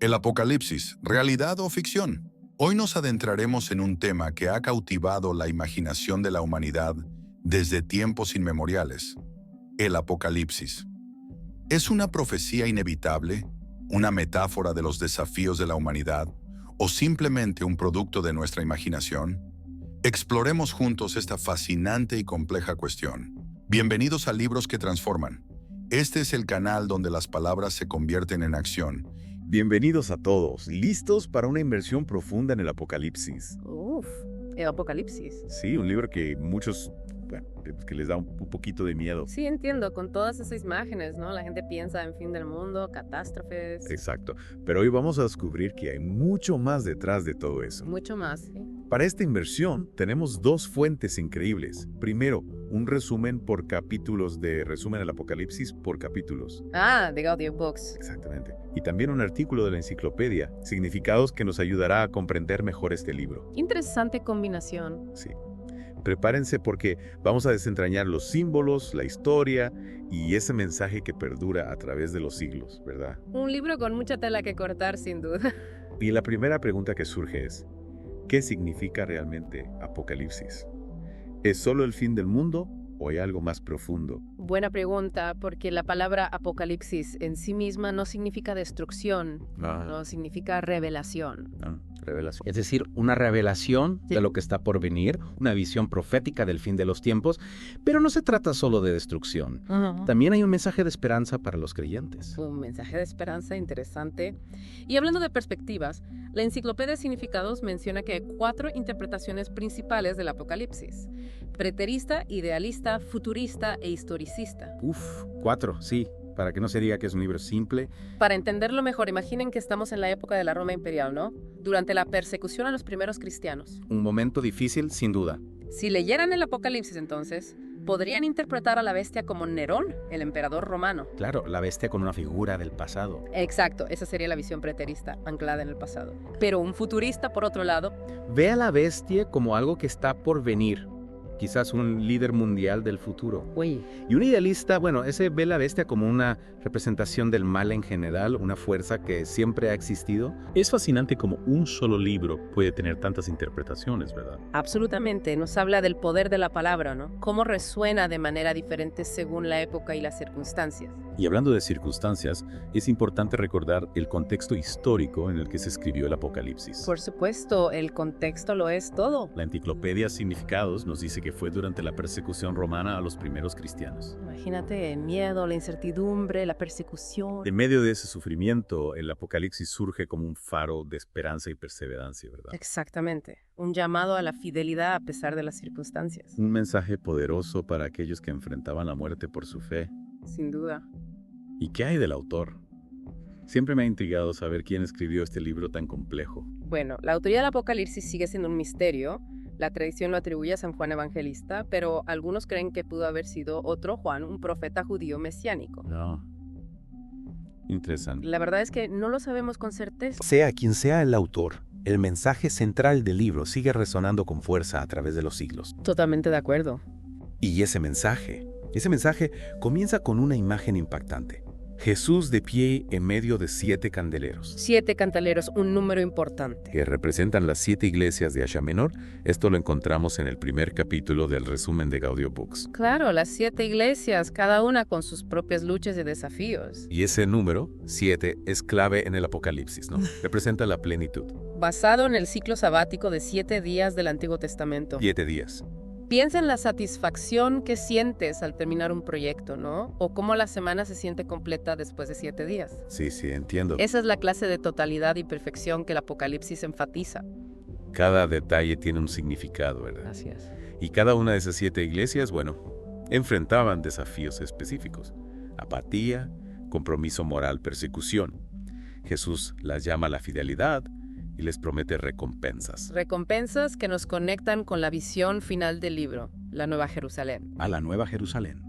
El Apocalipsis, ¿realidad o ficción? Hoy nos adentraremos en un tema que ha cautivado la imaginación de la humanidad desde tiempos inmemoriales. El Apocalipsis. ¿Es una profecía inevitable, una metáfora de los desafíos de la humanidad o simplemente un producto de nuestra imaginación? Exploremos juntos esta fascinante y compleja cuestión. Bienvenidos a Libros que Transforman. Este es el canal donde las palabras se convierten en acción. Bienvenidos a todos, listos para una inmersión profunda en el Apocalipsis. Uf, el Apocalipsis. Sí, un libro que muchos, que les da un poquito de miedo. Sí, entiendo, con todas esas imágenes, ¿no? La gente piensa en fin del mundo, catástrofes. Exacto, pero hoy vamos a descubrir que hay mucho más detrás de todo eso. Mucho más, sí. Para esta inmersión tenemos dos fuentes increíbles. Primero, un resumen por capítulos de Resumen del Apocalipsis por capítulos. Ah, de Audiobooks. Exactamente. Y también un artículo de la enciclopedia, Significados, que nos ayudará a comprender mejor este libro. Interesante combinación. Sí. Prepárense porque vamos a desentrañar los símbolos, la historia y ese mensaje que perdura a través de los siglos, ¿verdad? Un libro con mucha tela que cortar, sin duda. Y la primera pregunta que surge es, ¿qué significa realmente Apocalipsis? ¿Es solo el fin del mundo o hay algo más profundo? Buena pregunta, porque la palabra apocalipsis en sí misma no significa destrucción, no significa revelación. Revelación. Es decir, una revelación de lo que está por venir, una visión profética del fin de los tiempos, pero no se trata solo de destrucción. También hay un mensaje de esperanza para los creyentes. Un mensaje de esperanza interesante. Y hablando de perspectivas, la Enciclopedia de Significados menciona que hay 4 interpretaciones principales del Apocalipsis: preterista, idealista, futurista e historicista. 4, sí, para que no se diga que es un libro simple. Para entenderlo mejor, imaginen que estamos en la época de la Roma imperial, ¿no? Durante la persecución a los primeros cristianos. Un momento difícil, sin duda. Si leyeran el Apocalipsis entonces, podrían interpretar a la bestia como Nerón, el emperador romano. Claro, la bestia con una figura del pasado. Exacto, esa sería la visión preterista, anclada en el pasado. Pero un futurista, por otro lado, Ve a la bestia como algo que está por venir. Quizás un líder mundial del futuro. Y un idealista, bueno, ese ve la bestia como una representación del mal en general, una fuerza que siempre ha existido. Es fascinante cómo un solo libro puede tener tantas interpretaciones, ¿verdad? absolutamente, nos habla del poder de la palabra, ¿no? Cómo resuena de manera diferente según la época y las circunstancias. Y hablando de circunstancias, es importante recordar el contexto histórico en el que se escribió el Apocalipsis. Por supuesto, el contexto lo es todo. La Enciclopedia Significados nos dice que fue durante la persecución romana a los primeros cristianos. Imagínate el miedo, la incertidumbre, la persecución. En medio de ese sufrimiento, el Apocalipsis surge como un faro de esperanza y perseverancia, ¿verdad? Exactamente, un llamado a la fidelidad a pesar de las circunstancias. Un mensaje poderoso para aquellos que enfrentaban la muerte por su fe. Sin duda. ¿Y qué hay del autor? Siempre me ha intrigado saber quién escribió este libro tan complejo. Bueno, la autoría del Apocalipsis sigue siendo un misterio. La tradición lo atribuye a San Juan Evangelista, pero algunos creen que pudo haber sido otro Juan, un profeta judío mesiánico. No. Interesante. La verdad es que no lo sabemos con certeza. Sea quien sea el autor, el mensaje central del libro sigue resonando con fuerza a través de los siglos. Totalmente de acuerdo. Y ese mensaje comienza con una imagen impactante. Jesús de pie en medio de 7 candeleros, 7 candeleros, un número importante. que representan las 7 iglesias de Asia Menor. Esto lo encontramos en el primer capítulo del resumen de Audiobooks. Claro, las 7 iglesias, cada una con sus propias luchas y desafíos. Y ese número, 7, es clave en el Apocalipsis, ¿no? Representa la plenitud. Basado en el ciclo sabático de 7 días del Antiguo Testamento. 7 días. Piensa en la satisfacción que sientes al terminar un proyecto, ¿no? O cómo la semana se siente completa después de 7 días. Sí, entiendo. Esa es la clase de totalidad y perfección que el Apocalipsis enfatiza. Cada detalle tiene un significado, ¿verdad? Así es. Y cada una de esas 7 iglesias, enfrentaban desafíos específicos. Apatía, compromiso moral, persecución. Jesús las llama a la fidelidad y les promete recompensas. Recompensas que nos conectan con la visión final del libro, la Nueva Jerusalén. A la Nueva Jerusalén.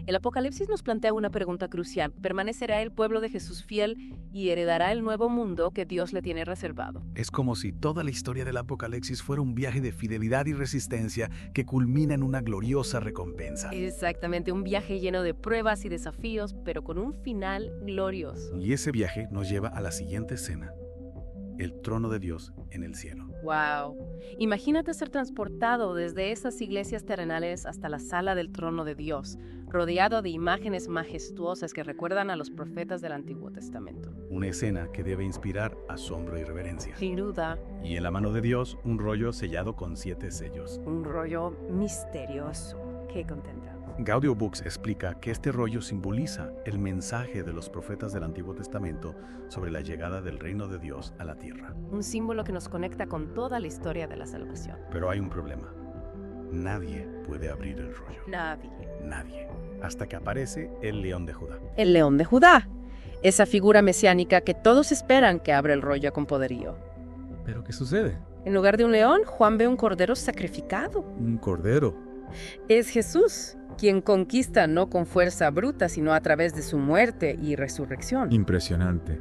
El Apocalipsis nos plantea una pregunta crucial. ¿Permanecerá el pueblo de Jesús fiel y heredará el nuevo mundo que Dios le tiene reservado? Es como si toda la historia del Apocalipsis fuera un viaje de fidelidad y resistencia que culmina en una gloriosa recompensa. Exactamente, un viaje lleno de pruebas y desafíos, pero con un final glorioso. Y ese viaje nos lleva a la siguiente escena. el trono de Dios en el cielo. ¡Wow! Imagínate ser transportado desde esas iglesias terrenales hasta la sala del trono de Dios, rodeado de imágenes majestuosas que recuerdan a los profetas del Antiguo Testamento. Una escena que debe inspirar asombro y reverencia. Sin duda, Y en la mano de Dios, un rollo sellado con 7 sellos. un rollo misterioso. ¡Qué contenta! Gaudio Books explica que este rollo simboliza el mensaje de los profetas del Antiguo Testamento sobre la llegada del reino de Dios a la tierra. Un símbolo que nos conecta con toda la historia de la salvación. Pero hay un problema. Nadie puede abrir el rollo. Nadie. Hasta que aparece el león de Judá. El león de Judá, esa figura mesiánica que todos esperan que abra el rollo con poderío. ¿Pero qué sucede? En lugar de un león, Juan ve un cordero sacrificado. Un cordero. Es Jesús, quien conquista no con fuerza bruta, sino a través de su muerte y resurrección. Impresionante.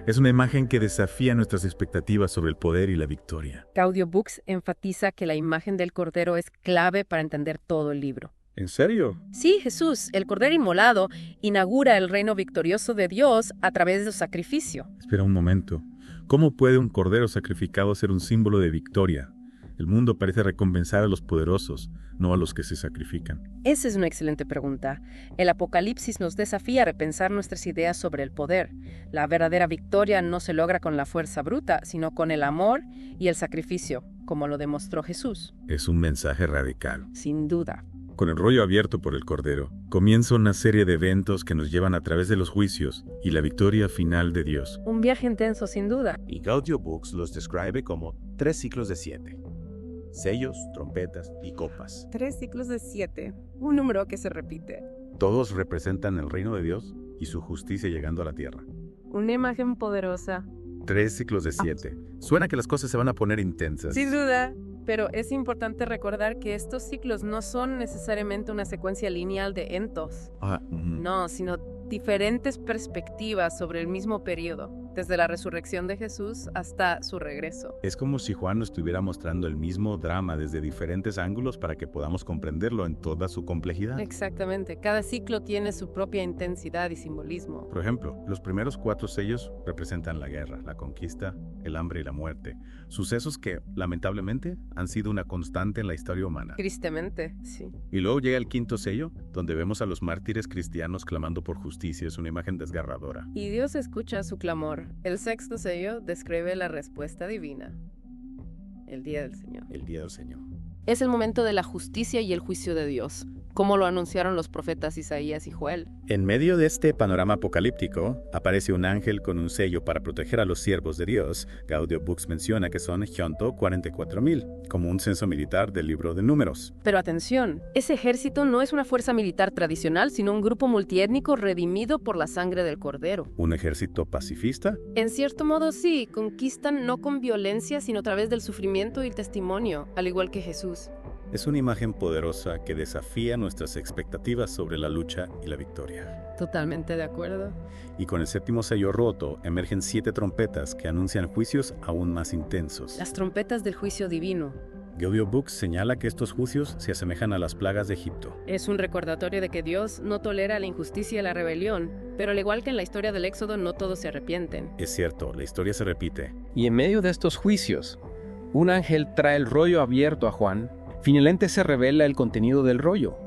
Es una imagen que desafía nuestras expectativas sobre el poder y la victoria. Gaudio Books enfatiza que la imagen del cordero es clave para entender todo el libro. ¿En serio? Sí, Jesús, el cordero inmolado, inaugura el reino victorioso de Dios a través de su sacrificio. Espera un momento. ¿Cómo puede un cordero sacrificado ser un símbolo de victoria? El mundo parece recompensar a los poderosos, no a los que se sacrifican. Esa es una excelente pregunta. El Apocalipsis nos desafía a repensar nuestras ideas sobre el poder. La verdadera victoria no se logra con la fuerza bruta, sino con el amor y el sacrificio, como lo demostró Jesús. Es un mensaje radical. Sin duda. Con el rollo abierto por el Cordero, comienza una serie de eventos que nos llevan a través de los juicios y la victoria final de Dios. Un viaje intenso, sin duda. Y Gaudio Books los describe como 3 ciclos de 7. Sellos, trompetas y copas. 3 ciclos de 7. Un número que se repite. Todos representan el reino de Dios y su justicia llegando a la tierra. Una imagen poderosa. 3 ciclos de 7. Suena que las cosas se van a poner intensas. Sin duda. Pero es importante recordar que estos ciclos no son necesariamente una secuencia lineal de eventos. No, sino diferentes perspectivas sobre el mismo periodo, desde la resurrección de Jesús hasta su regreso. Es como si Juan nos estuviera mostrando el mismo drama desde diferentes ángulos para que podamos comprenderlo en toda su complejidad. Exactamente. Cada ciclo tiene su propia intensidad y simbolismo. Por ejemplo, los primeros 4 sellos representan la guerra, la conquista, el hambre y la muerte. Sucesos que, lamentablemente, han sido una constante en la historia humana. Tristemente, sí. Y luego llega el 5º sello, donde vemos a los mártires cristianos clamando por justicia. Es una imagen desgarradora. Y Dios escucha su clamor. El 6º sello describe la respuesta divina. El día del Señor. El día del Señor. Es el momento de la justicia y el juicio de Dios, como lo anunciaron los profetas Isaías y Joel. En medio de este panorama apocalíptico, aparece un ángel con un sello para proteger a los siervos de Dios. Gaudio Books menciona que son 144,000, como un censo militar del libro de Números. Pero atención, ese ejército no es una fuerza militar tradicional, sino un grupo multiétnico redimido por la sangre del Cordero. ¿Un ejército pacifista? En cierto modo sí, conquistan no con violencia, sino a través del sufrimiento y el testimonio, al igual que Jesús. Es una imagen poderosa que desafía nuestras expectativas sobre la lucha y la victoria. Totalmente de acuerdo. Y con el 7º sello roto, emergen 7 trompetas que anuncian juicios aún más intensos. Las trompetas del juicio divino. Gaudio Books señala que estos juicios se asemejan a las plagas de Egipto. Es un recordatorio de que Dios no tolera la injusticia y la rebelión, pero al igual que en la historia del Éxodo, no todos se arrepienten. Es cierto, la historia se repite. Y en medio de estos juicios, un ángel trae el rollo abierto a Juan. Finalmente se revela el contenido del rollo.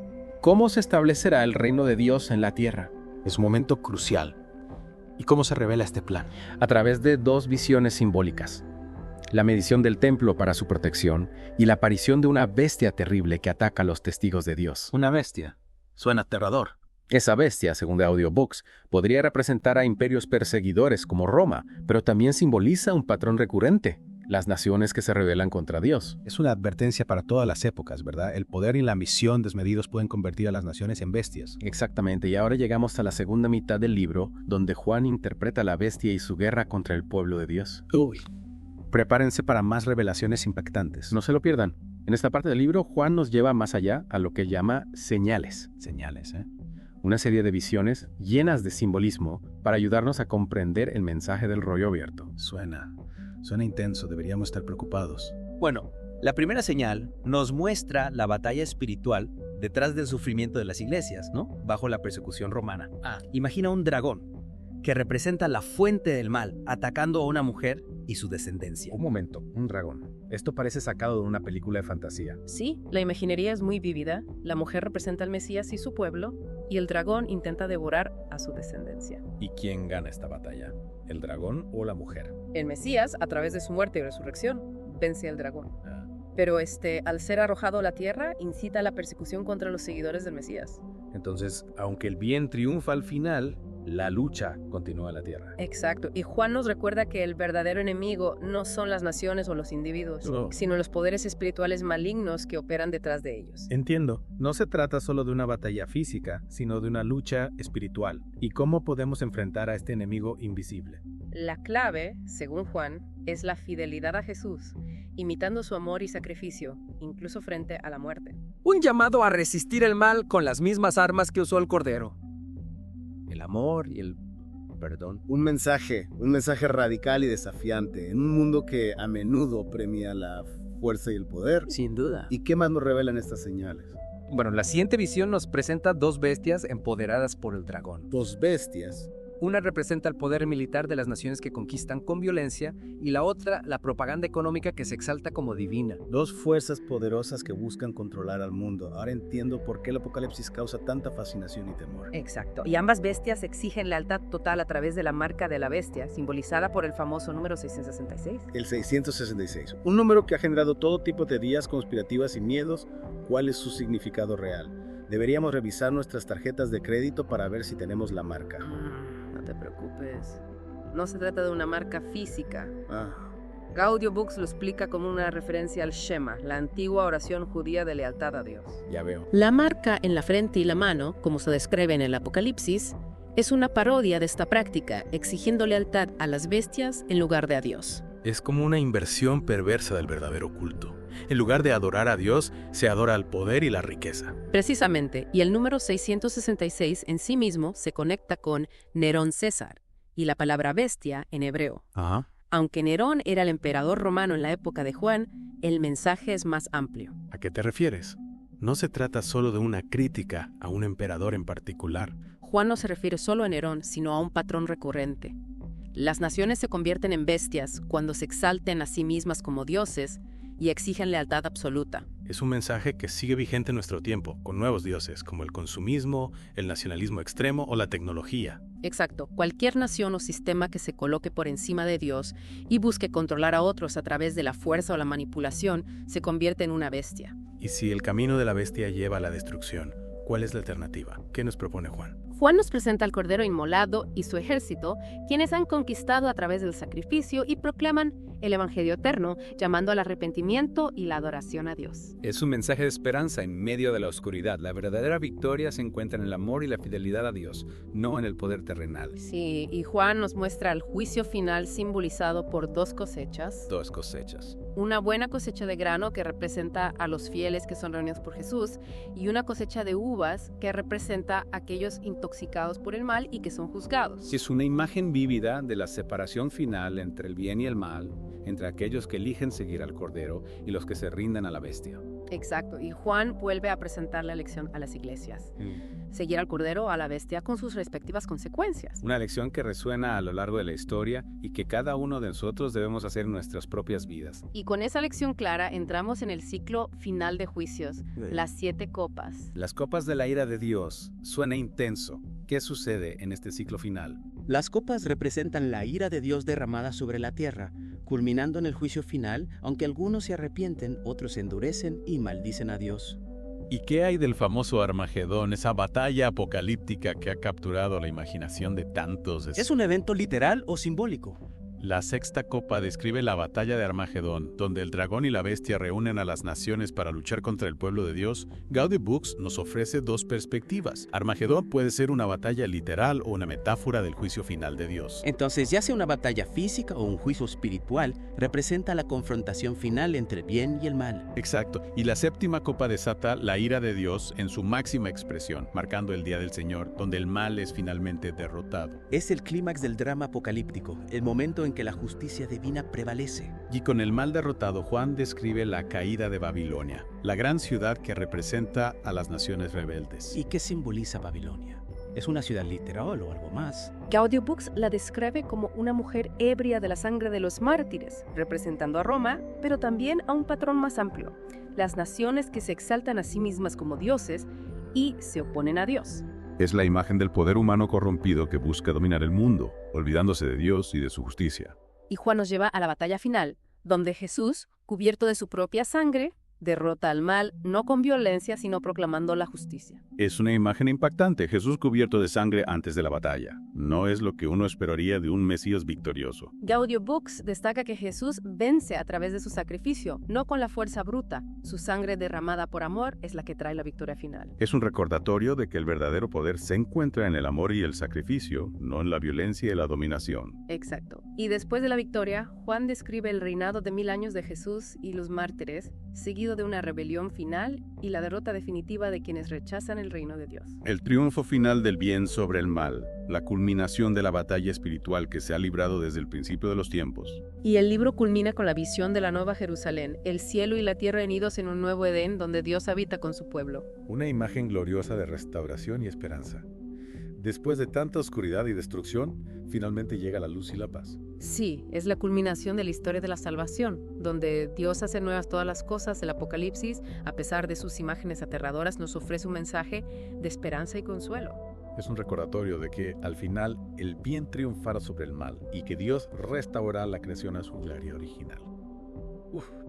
¿Cómo se establecerá el reino de Dios en la tierra? Es un momento crucial. ¿Y cómo se revela este plan? A través de 2 visiones simbólicas. La medición del templo para su protección y la aparición de una bestia terrible que ataca a los testigos de Dios. Una bestia. Suena aterrador. Esa bestia, según Gaudio Books, podría representar a imperios perseguidores como Roma, pero también simboliza un patrón recurrente. Las naciones que se rebelan contra Dios. Es una advertencia para todas las épocas, ¿verdad? El poder y la ambición desmedidos pueden convertir a las naciones en bestias. Exactamente, y ahora llegamos a la segunda mitad del libro, donde Juan interpreta a la bestia y su guerra contra el pueblo de Dios. Uy. Prepárense para más revelaciones impactantes. No se lo pierdan. En esta parte del libro, Juan nos lleva más allá a lo que llama señales. Señales, ¿eh? Una serie de visiones llenas de simbolismo para ayudarnos a comprender el mensaje del rollo abierto. Suena intenso, deberíamos estar preocupados. Bueno, la primera señal nos muestra la batalla espiritual detrás del sufrimiento de las iglesias, ¿no? Bajo la persecución romana. Imagina un dragón. que representa la fuente del mal, atacando a una mujer y su descendencia. Un momento, un dragón. Esto parece sacado de una película de fantasía. Sí, la imaginería es muy vívida. La mujer representa al Mesías y su pueblo, y el dragón intenta devorar a su descendencia. ¿Y quién gana esta batalla? ¿El dragón o la mujer? El Mesías, a través de su muerte y resurrección, vence al dragón. Pero al ser arrojado a la tierra, incita a la persecución contra los seguidores del Mesías. Entonces, aunque el bien triunfa al final, la lucha continúa en la tierra. Exacto. Y Juan nos recuerda que el verdadero enemigo no son las naciones o los individuos, sino los poderes espirituales malignos que operan detrás de ellos. Entiendo. No se trata solo de una batalla física, sino de una lucha espiritual. ¿Y cómo podemos enfrentar a este enemigo invisible? La clave, según Juan, es la fidelidad a Jesús, imitando su amor y sacrificio, incluso frente a la muerte. Un llamado a resistir el mal con las mismas armas que usó el Cordero. El amor y el perdón. Un mensaje radical y desafiante en un mundo que a menudo premia la fuerza y el poder. Sin duda. ¿Y qué más nos revelan estas señales? Bueno, la siguiente visión nos presenta dos bestias empoderadas por el dragón. Dos bestias. Una representa el poder militar de las naciones que conquistan con violencia y la otra la propaganda económica que se exalta como divina. Dos fuerzas poderosas que buscan controlar al mundo. Ahora entiendo por qué el Apocalipsis causa tanta fascinación y temor. Exacto. Y ambas bestias exigen lealtad total a través de la marca de la bestia, simbolizada por el famoso número 666. El 666. Un número que ha generado todo tipo de teorías conspirativas y miedos. ¿Cuál es su significado real? Deberíamos revisar nuestras tarjetas de crédito para ver si tenemos la marca. No te preocupes. No se trata de una marca física. Gaudio Books lo explica como una referencia al Shema, la antigua oración judía de lealtad a Dios. Ya veo. La marca en la frente y la mano, como se describe en el Apocalipsis, es una parodia de esta práctica, exigiendo lealtad a las bestias en lugar de a Dios. Es como una inversión perversa del verdadero culto. En lugar de adorar a Dios, se adora al poder y la riqueza. Precisamente, y el número 666 en sí mismo se conecta con Nerón César y la palabra bestia en hebreo. Aunque Nerón era el emperador romano en la época de Juan, el mensaje es más amplio. ¿A qué te refieres? No se trata solo de una crítica a un emperador en particular. Juan no se refiere solo a Nerón, sino a un patrón recurrente. Las naciones se convierten en bestias cuando se exalten a sí mismas como dioses y exigen lealtad absoluta. Es un mensaje que sigue vigente en nuestro tiempo, con nuevos dioses como el consumismo, el nacionalismo extremo o la tecnología. Exacto. Cualquier nación o sistema que se coloque por encima de Dios y busque controlar a otros a través de la fuerza o la manipulación se convierte en una bestia. Y si el camino de la bestia lleva a la destrucción, ¿cuál es la alternativa? ¿Qué nos propone Juan? Juan nos presenta al Cordero Inmolado y su ejército, quienes han conquistado a través del sacrificio y proclaman el Evangelio eterno, llamando al arrepentimiento y la adoración a Dios. Es un mensaje de esperanza en medio de la oscuridad. La verdadera victoria se encuentra en el amor y la fidelidad a Dios, no en el poder terrenal. Sí, y Juan nos muestra el juicio final simbolizado por dos cosechas. Dos cosechas. Una buena cosecha de grano que representa a los fieles que son reunidos por Jesús y una cosecha de uvas que representa a aquellos intoxicados por el mal y que son juzgados. Es una imagen vívida de la separación final entre el bien y el mal, entre aquellos que eligen seguir al Cordero y los que se rinden a la bestia. Exacto, y Juan vuelve a presentar la lección a las iglesias. Seguir al Cordero o a la bestia con sus respectivas consecuencias. Una lección que resuena a lo largo de la historia y que cada uno de nosotros debemos hacer en nuestras propias vidas. Y con esa lección clara entramos en el ciclo final de juicios, las 7 copas. Las copas de la ira de Dios. Suena intenso. ¿Qué sucede en este ciclo final? Las copas representan la ira de Dios derramada sobre la tierra, culminando en el juicio final, aunque algunos se arrepienten, otros se endurecen y maldicen a Dios. ¿Y qué hay del famoso Armagedón, esa batalla apocalíptica que ha capturado la imaginación de tantos? ¿Es un evento literal o simbólico? La sexta copa describe la batalla de Armagedón, donde el dragón y la bestia reúnen a las naciones para luchar contra el pueblo de Dios. Gaudio Books nos ofrece dos perspectivas. Armagedón puede ser una batalla literal o una metáfora del juicio final de Dios. Entonces, ya sea una batalla física o un juicio espiritual, representa la confrontación final entre el bien y el mal. Exacto. Y la séptima copa desata la ira de Dios en su máxima expresión, marcando el día del Señor, donde el mal es finalmente derrotado. Es el clímax del drama apocalíptico, el momento en que la justicia divina prevalece. Y con el mal derrotado, Juan describe la caída de Babilonia, la gran ciudad que representa a las naciones rebeldes. ¿Y qué simboliza Babilonia? ¿Es una ciudad literal o algo más? Gaudium Books la describe como una mujer ebria de la sangre de los mártires, representando a Roma, pero también a un patrón más amplio, las naciones que se exaltan a sí mismas como dioses y se oponen a Dios. Es la imagen del poder humano corrompido que busca dominar el mundo, olvidándose de Dios y de su justicia. Y Juan nos lleva a la batalla final, donde Jesús, cubierto de su propia sangre, derrota al mal, no con violencia, sino proclamando la justicia. Es una imagen impactante, Jesús cubierto de sangre antes de la batalla. No es lo que uno esperaría de un Mesías victorioso. Gaudium Books destaca que Jesús vence a través de su sacrificio, no con la fuerza bruta. Su sangre derramada por amor es la que trae la victoria final. Es un recordatorio de que el verdadero poder se encuentra en el amor y el sacrificio, no en la violencia y la dominación. Exacto. Y después de la victoria, Juan describe el reinado de 1000 años de Jesús y los mártires, seguido de una rebelión final y la derrota definitiva de quienes rechazan el reino de Dios. El triunfo final del bien sobre el mal, la culminación de la batalla espiritual que se ha librado desde el principio de los tiempos. Y el libro culmina con la visión de la Nueva Jerusalén, el cielo y la tierra unidos en un nuevo Edén donde Dios habita con su pueblo. Una imagen gloriosa de restauración y esperanza. Después de tanta oscuridad y destrucción, finalmente llega la luz y la paz. Sí, es la culminación de la historia de la salvación, donde Dios hace nuevas todas las cosas. El Apocalipsis, a pesar de sus imágenes aterradoras, nos ofrece un mensaje de esperanza y consuelo. Es un recordatorio de que, al final, el bien triunfará sobre el mal y que Dios restaurará la creación a su gloria original.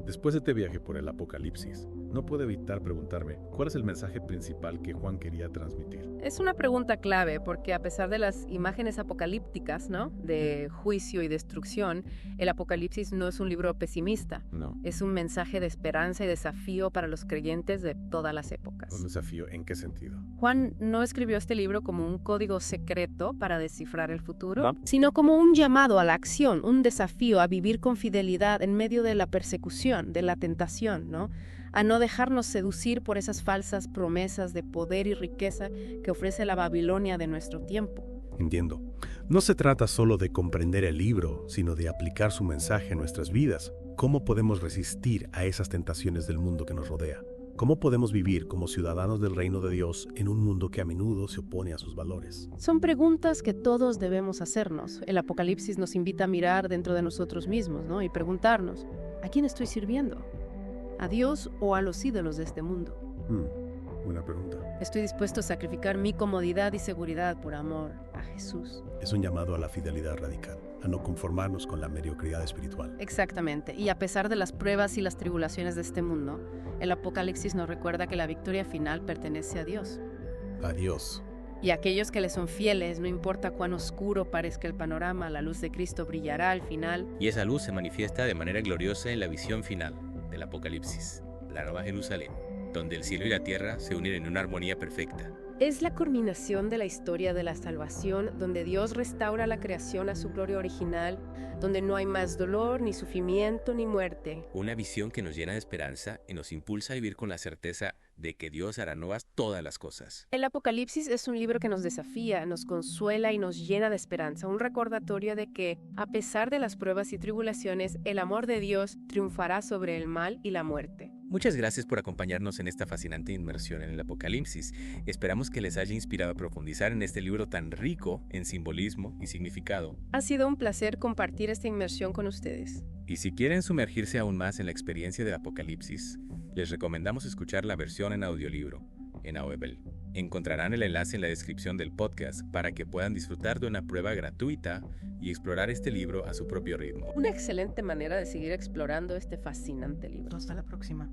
Después de este viaje por el Apocalipsis, no puedo evitar preguntarme, ¿cuál es el mensaje principal que Juan quería transmitir? Es una pregunta clave porque a pesar de las imágenes apocalípticas, ¿no?, de juicio y destrucción, el Apocalipsis no es un libro pesimista. No. Es un mensaje de esperanza y desafío para los creyentes de todas las épocas. ¿Un desafío en qué sentido? Juan no escribió este libro como un código secreto para descifrar el futuro, sino como un llamado a la acción, un desafío a vivir con fidelidad en medio de la persecución, de la tentación, ¿no?, a no dejarnos seducir por esas falsas promesas de poder y riqueza que ofrece la Babilonia de nuestro tiempo. Entiendo. No se trata solo de comprender el libro, sino de aplicar su mensaje a nuestras vidas. ¿Cómo podemos resistir a esas tentaciones del mundo que nos rodea? ¿Cómo podemos vivir como ciudadanos del reino de Dios en un mundo que a menudo se opone a sus valores? Son preguntas que todos debemos hacernos. El Apocalipsis nos invita a mirar dentro de nosotros mismos, ¿no?, y preguntarnos, ¿a quién estoy sirviendo? ¿A Dios o a los ídolos de este mundo? Buena pregunta. ¿Estoy dispuesto a sacrificar mi comodidad y seguridad por amor a Jesús? Es un llamado a la fidelidad radical, a no conformarnos con la mediocridad espiritual. Exactamente. Y a pesar de las pruebas y las tribulaciones de este mundo, el Apocalipsis nos recuerda que la victoria final pertenece a Dios. A Dios. Y a aquellos que le son fieles, no importa cuán oscuro parezca el panorama, la luz de Cristo brillará al final. Y esa luz se manifiesta de manera gloriosa en la visión final del Apocalipsis, la Nueva Jerusalén, donde el cielo y la tierra se unen en una armonía perfecta. Es la culminación de la historia de la salvación, donde Dios restaura la creación a su gloria original, donde no hay más dolor, ni sufrimiento, ni muerte. Una visión que nos llena de esperanza y nos impulsa a vivir con la certeza de que Dios hará nuevas todas las cosas. El Apocalipsis es un libro que nos desafía, nos consuela y nos llena de esperanza, un recordatorio de que, a pesar de las pruebas y tribulaciones, el amor de Dios triunfará sobre el mal y la muerte. Muchas gracias por acompañarnos en esta fascinante inmersión en el Apocalipsis. Esperamos que les haya inspirado a profundizar en este libro tan rico en simbolismo y significado. Ha sido un placer compartir esta inmersión con ustedes. Y si quieren sumergirse aún más en la experiencia del Apocalipsis, les recomendamos escuchar la versión en audiolibro, en Audible. Encontrarán el enlace en la descripción del podcast para que puedan disfrutar de una prueba gratuita y explorar este libro a su propio ritmo. Una excelente manera de seguir explorando este fascinante libro. Hasta la próxima.